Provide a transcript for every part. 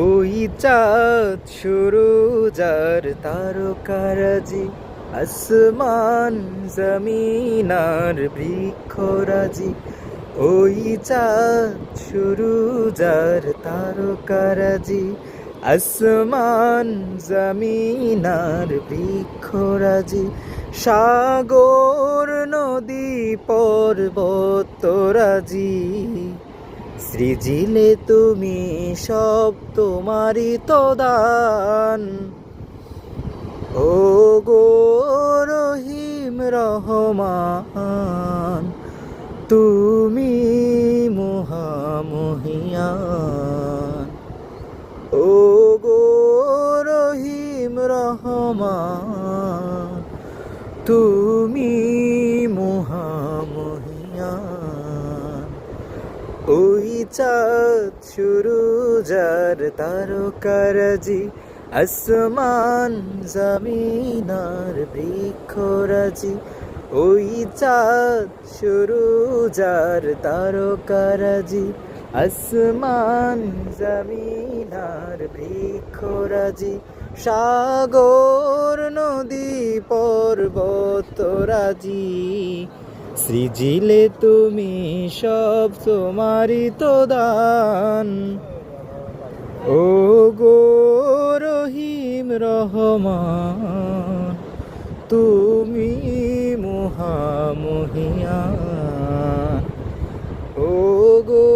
ওই চাঁদ সুরুজ আর তারকারাজি, আসমান জমিন আর বৃক্ষরাজি। ওই চাঁদ সুরুজ আর তারকারাজি, আসমান জমিন আর বৃক্ষরাজি। সাগর নদী পর্বতরাজি, সৃজিলে তুমি সব তোমারই তো দান। ও গো রহিম রহমান, তুমি মহামহিয়ান। ও গো রহিম রহমান, তুমি মহামহিয়ান। ওই চাঁদ সুরুজ আর তারকারাজি, আসমান জমিন আর বৃক্ষরাজি। ওই চাঁদ সুরুজ আর তারকারাজি, আসমান জমিন আর বৃক্ষরাজি। সাগর নদী পর্বতরাজি, সৃজিলে তুমি সব তোমারই তো দান। ও গো রহিম রহমান, তুমি মহামহিয়ান। ও গো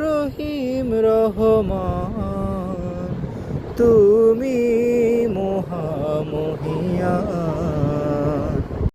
রহিম রহমান, তুমি মহামহিয়ান।